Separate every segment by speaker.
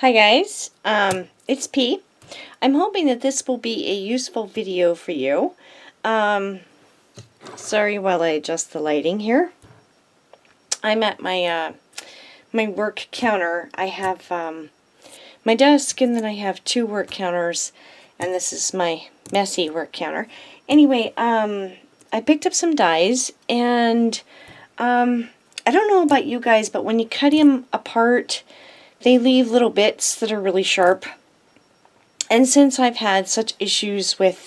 Speaker 1: Hi guys, it's P. I'm hoping that this will be a useful video for you. Sorry while I adjust the lighting here. I'm at my my work counter. I have my desk, and then I have two work counters, and this is my messy work counter. Anyway, I picked up some dies, and I don't know about you guys, but when you cut them apart, they leave little bits that are really sharp. And since I've had such issues with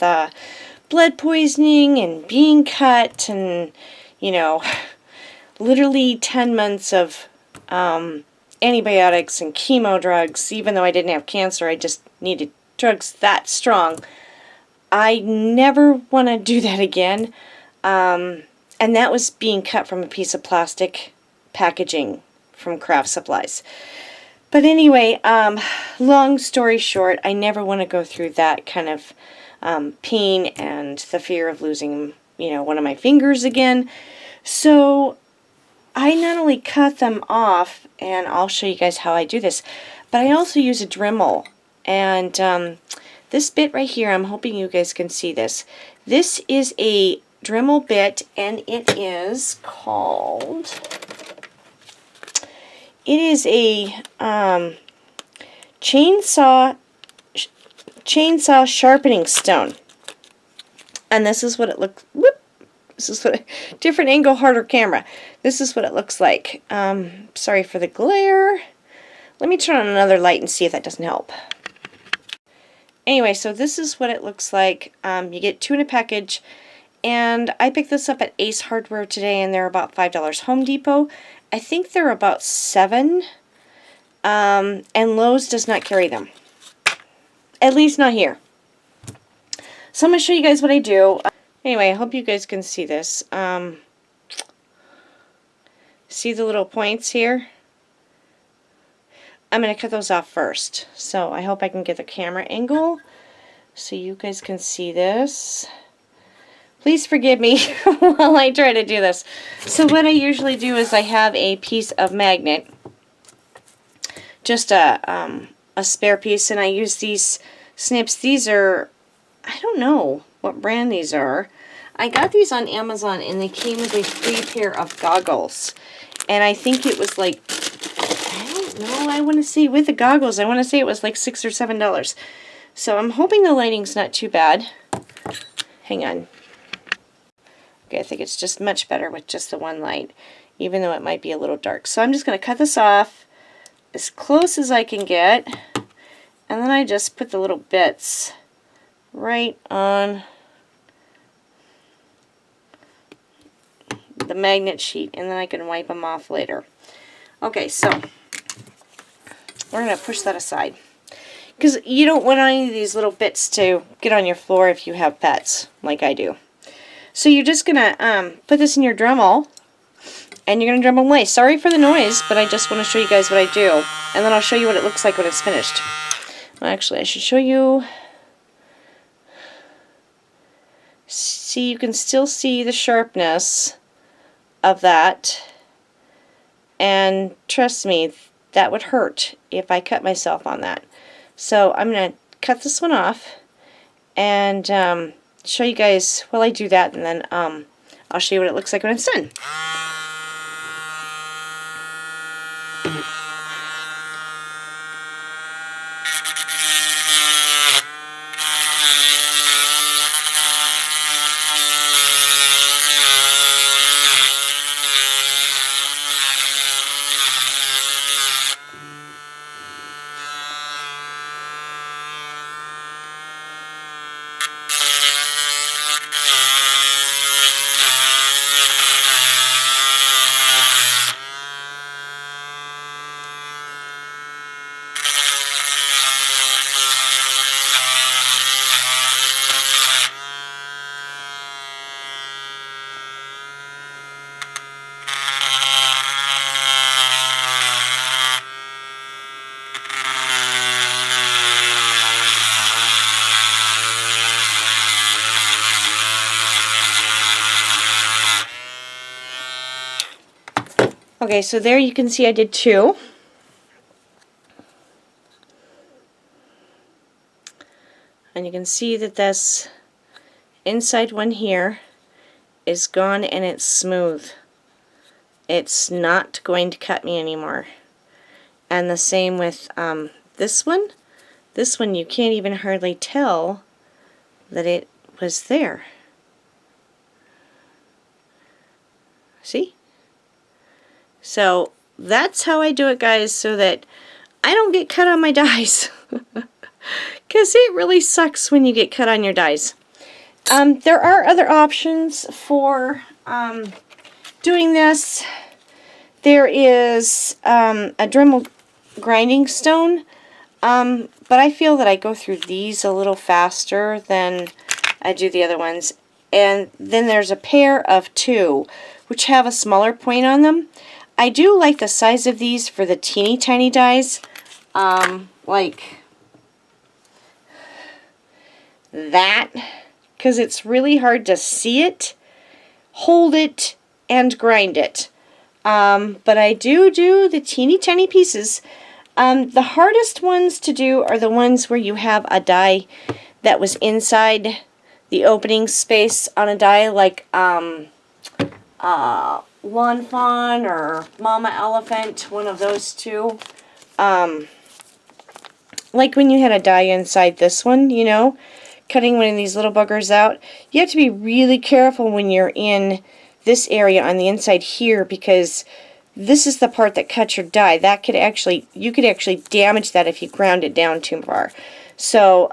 Speaker 1: blood poisoning and being cut and, you know, literally 10 months of antibiotics and chemo drugs, even though I didn't have cancer, I just needed drugs that strong, I never want to do that again. And that was being cut from a piece of plastic packaging from Craft Supplies. But anyway, long story short, I never want to go through that kind of pain and the fear of losing, one of my fingers again. So I not only cut them off, and I'll show you guys how I do this, but I also use a Dremel. And this bit right here, I'm hoping you guys can see this. This is a Dremel bit, and it is called... It is a chainsaw sharpening stone, and this is what it looks. Whoop! This is what different angle, harder camera. This is what it looks like. Sorry for the glare. Let me turn on another light and see if that doesn't help. Anyway, so this is what it looks like. You get 2 in a package. And I picked this up at Ace Hardware today, and they're about $5. Home Depot, I think they're about $7. And Lowe's does not carry them. At least not here. So I'm going to show you guys what I do. Anyway, I hope you guys can see this. See the little points here? I'm going to cut those off first. So I hope I can get the camera angle so you guys can see this. Please forgive me while I try to do this. So what I usually do is I have a piece of magnet, just a spare piece, and I use these snips. These are, I don't know what brand these are. I got these on Amazon, and they came with a free pair of goggles. And I think it was like, I don't know, I want to say with the goggles, I want to say it was like $6 or $7. So I'm hoping the lighting's not too bad. Hang on. Okay, I think it's just much better with just the one light, even though it might be a little dark. So I'm just going to cut this off as close as I can get, and then I just put the little bits right on the magnet sheet, and then I can wipe them off later. Okay, so we're going to push that aside, because you don't want any of these little bits to get on your floor if you have pets, like I do. So you're just going to put this in your Dremel, and you're going to Dremel away. Sorry for the noise, but I just want to show you guys what I do, and then I'll show you what it looks like when it's finished. Well, actually, I should show you. See, you can still see the sharpness of that, and trust me, that would hurt if I cut myself on that. So I'm going to cut this one off, and show you guys while I do that, and then I'll show you what it looks like when it's done. Okay, so there you can see I did 2. And you can see that this inside one here is gone and it's smooth. It's not going to cut me anymore. And the same with this one. This one you can't even hardly tell that it was there. See? So that's how I do it, guys, so that I don't get cut on my dies. Because it really sucks when you get cut on your dies. There are other options for doing this. There is a Dremel grinding stone, but I feel that I go through these a little faster than I do the other ones. And then there's a pair of two, which have a smaller point on them. I do like the size of these for the teeny tiny dies, like that, because it's really hard to see it, hold it, and grind it. But I do the teeny tiny pieces. The hardest ones to do are the ones where you have a die that was inside the opening space on a die, like Lawn Fawn or Mama Elephant, one of those two. Like when you had a die inside this one, you know, cutting one of these little buggers out. You have to be really careful when you're in this area on the inside here, because this is the part that cuts your die. That could actually, you could actually damage that if you ground it down too far. So,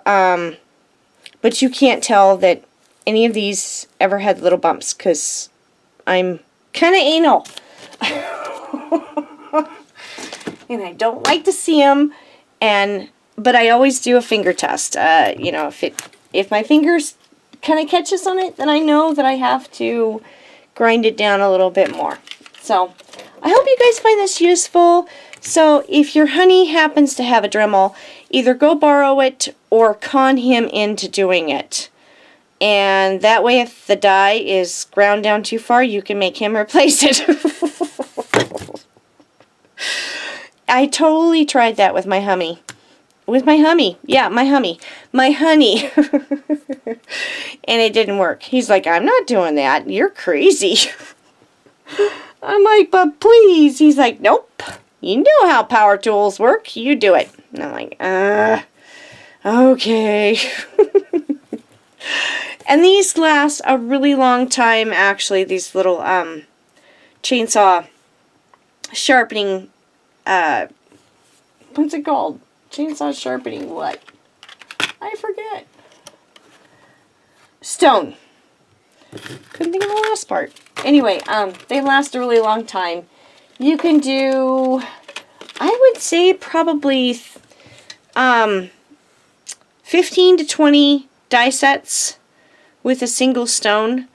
Speaker 1: but you can't tell that any of these ever had little bumps, because I'm kind of anal. And I don't like to see them, but I always do a finger test. You know, if my fingers kind of catches on it, then I know that I have to grind it down a little bit more. So I hope you guys find this useful. So if your honey happens to have a Dremel, either go borrow it or con him into doing it. And that way, if the die is ground down too far, you can make him replace it. I totally tried that with my hummy. Yeah, my honey. And it didn't work. He's like, I'm not doing that. You're crazy. I'm like, but please. He's like, nope. You know how power tools work. You do it. And I'm like, okay. And these last a really long time, actually. These little chainsaw sharpening, what's it called? Chainsaw sharpening what? I forget. Stone. Couldn't think of the last part. Anyway, they last a really long time. You can do, I would say probably 15 to 20 die sets with a single stone,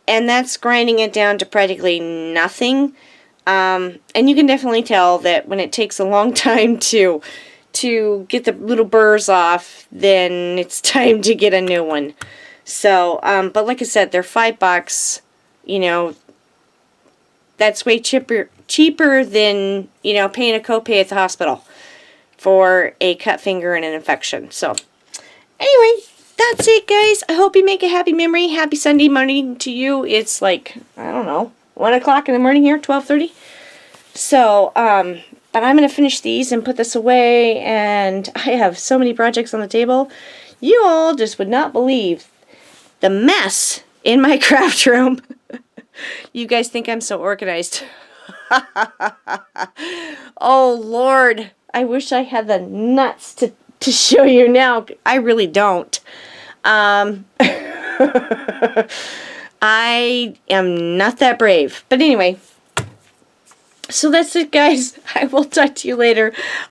Speaker 1: and that's grinding it down to practically nothing. And you can definitely tell that when it takes a long time to get the little burrs off, then it's time to get a new one. So, but like I said, they're $5. You know, that's way cheaper than, you know, paying a copay at the hospital for a cut finger and an infection. So, anyway, that's it, guys. I hope you make a happy memory. Happy Sunday morning to you. It's like, I don't know, 1 o'clock in the morning here, 12:30. So, but I'm going to finish these and put this away, and I have so many projects on the table. You all just would not believe the mess in my craft room. You guys think I'm so organized. Oh, Lord. I wish I had the nuts to show you now. I really don't. I am not that brave. But anyway, so that's it, guys. I will talk to you later.